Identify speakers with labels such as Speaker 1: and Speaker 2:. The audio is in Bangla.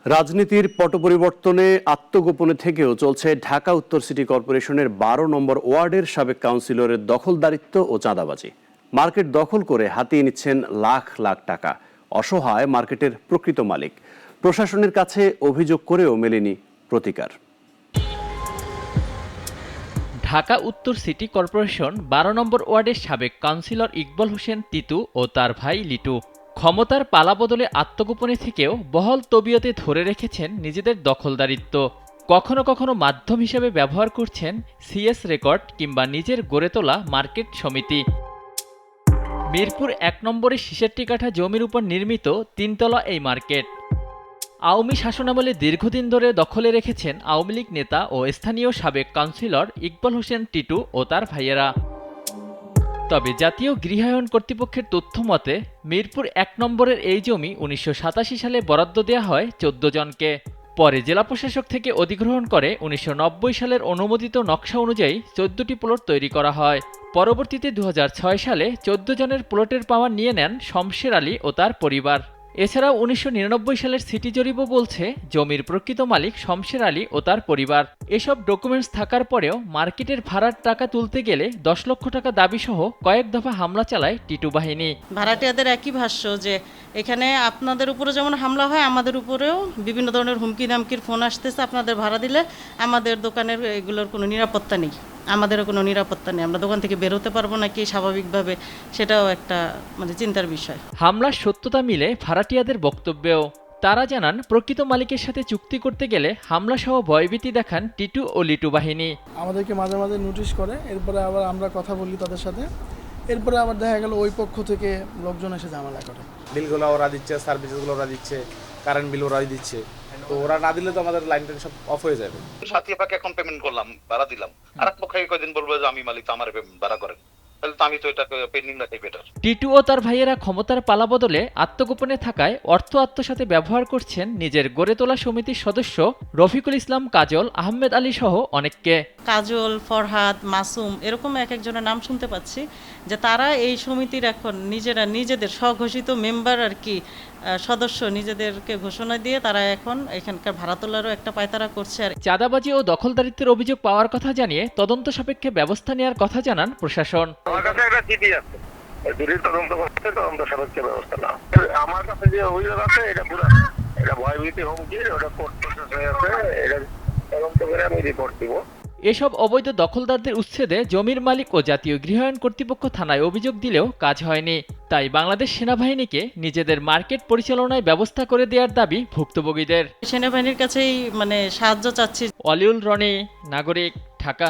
Speaker 1: রাজনীতির পট পরিবর্তনে আত্মগোপনে থেকেও চলছে ঢাকা উত্তর সিটি কর্পোরেশনের ১২ নম্বর ওয়ার্ডের সাবেক কাউন্সিলরের দখলদারিত্ব ও চাঁদাবাজি। মার্কেট দখল করে হাতিয়ে নিচ্ছেন লাখ লাখ টাকা। অসহায় মার্কেটের প্রকৃত মালিক। প্রশাসনের কাছে অভিযোগ করেও মেলেনি প্রতিকার।
Speaker 2: ঢাকা উত্তর সিটি কর্পোরেশন ১২ নম্বর ওয়ার্ডের সাবেক কাউন্সিলর ইকবাল হোসেন তিতু ও তার ভাই লিটু ক্ষমতার পালাবদলে আত্মগোপনে থেকেও বহল তবিয়তে ধরে রেখেছেন নিজেদের দখলদারিত্ব। কখনো কখনো মাধ্যম হিসেবে ব্যবহার করছেন সিএস রেকর্ড কিংবা নিজের গড়ে তোলা মার্কেট সমিতি। মিরপুর ১ নম্বরের ৬৬ কাঠা জমির উপর নির্মিত ৩ তলা এই মার্কেট আওয়ামী শাসনামলে দীর্ঘদিন ধরে দখলে রেখেছেন আওয়ামী লীগ নেতা ও স্থানীয় সাবেক কাউন্সিলর ইকবাল হোসেন টিটু ও তার ভাইয়েরা। তবে জাতীয় গৃহায়ন কর্তৃপক্ষের তথ্য মতে মিরপুর ১ নম্বরের এই জমি ১৯৮৭ সালে বরাদ্দ দেওয়া হয় ১৪ জনকে। পরে জেলা প্রশাসক থেকে অধিগ্রহণ করে ১৯৯০ সালের অনুমোদিত নকশা অনুযায়ী ১৪টি প্লট তৈরি করা হয়। পরবর্তীতে ২০০৬ সালে ১৪ জনের প্লটের পাওয়ার নিয়ে নেন শমশের আলী ও তার পরিবার। এছাড়াও ১৯৯৯ সালের সিটি জরিপও বলছে জমির প্রকৃত মালিক শমশের আলী ও তার পরিবার। এসব ডকুমেন্টস থাকার পরেও মার্কেটের ভাড়ার টাকা তুলতে গেলে ১০ লক্ষ টাকা দাবিসহ কয়েক দফা হামলা চালায় টিটু বাহিনী।
Speaker 3: ভাড়াটিয়াদের একই ভাষ্য যে এখানে আপনাদের উপরে যেমন হামলা হয় আমাদের উপরেও বিভিন্ন ধরনের হুমকি ধামকির ফোন আসতেছে, আপনাদের ভাড়া দিলে আমাদের দোকানের এগুলোর কোনো নিরাপত্তা নেই, আমাদেরও কোনো নিরাপত্তা নেই, আমরা দোকান থেকে বের হতে পারবো নাকি স্বাভাবিকভাবে, সেটাও একটা চিন্তার বিষয়।
Speaker 2: হামলার সত্যতা মিলে ভাড়াটিয়াদের বক্তব্যেও। তারা জানান প্রকৃত মালিকের সাথে চুক্তি করতে গেলে হামলাসহ ভয়ভীতি দেখান টিটু ও লিটু বাহিনী।
Speaker 4: আমাদেরকে মাঝে মাঝে নোটিশ করে, এরপরে আবার আমরা কথা বলি তাদের সাথে, এরপরে আবার দেখা গেল ওই পক্ষ থেকে লোকজন এসে ঝামেলা করে।
Speaker 5: বিলগুলো ওরা দিচ্ছে, সার্ভিসগুলো ওরা দিচ্ছে, কারেন্ট বিল ওরাই দিচ্ছে, তো ওরা না দিলে তো আমাদের লাইনটা সব অফ হয়ে যাবে।
Speaker 6: সাথী পাকে এখন পেমেন্ট করলাম, ভাড়া দিলাম, আর এক পক্ষে কয়েকদিন বলবো যে আমি মালিক, আমার ভাড়া করেন, তাহলে তো আমি তো এটাকে পেন্ডিং রাখাই বেটার।
Speaker 2: টিটু ও তার ভাইয়েরা ক্ষমতার পালাবদলে আত্মগোপনে থাকায় অর্থ আত্মসাতে ব্যবহার করছেন নিজের গড়ে তোলা সমিতির সদস্য রফিকুল ইসলাম, কাজল, আহমেদ আলী সহ অনেককে।
Speaker 3: কাজল, ফরহাদ, মাসুম এরকম এক একজনের নাম শুনতে পাচ্ছি যে তারা এই সমিতির এখন নিজেদের স্বঘোষিত মেম্বার আর কি সদস্য নিজেদেরকে ঘোষণা দিয়ে তারা এখন এখানকার ভাড়া তোলারও একটা পায়তারা করছে। আর
Speaker 2: চাঁদাবাজি ও দখলদারিত্বের অভিযোগ পাওয়ার কথা জানিয়ে তদন্ত সাপেক্ষে ব্যবস্থা নেওয়ার কথা জানান প্রশাসন।
Speaker 7: আমার কাছে একটা চিঠি আছে, তদন্ত করতে, তদন্ত সাপেক্ষে ব্যবস্থা না। আমার কাছে যে অভিযোগ আছে এটা পুরো এটা ভয়ভীতি হুমকির, ওটা কোর্ট প্রসেস হয়ে আছে, এটা তদন্ত করে আমি রিপোর্ট দিব।
Speaker 2: এসব অবৈধ দখলদারদের উচ্ছেদে জমির মালিক ও জাতীয় গৃহায়ন কর্তৃপক্ষ থানায় অভিযোগ দিলেও কাজ হয়নি। তাই বাংলাদেশ সেনাবাহিনীকে নিজেদের মার্কেট পরিচালনায় ব্যবস্থা করে দেওয়ার দাবি ভুক্তভোগীদের।
Speaker 3: সেনাবাহিনীর কাছেই সাহায্য চাচ্ছি।
Speaker 2: অলিউল রনি, নাগরিক, ঢাকা।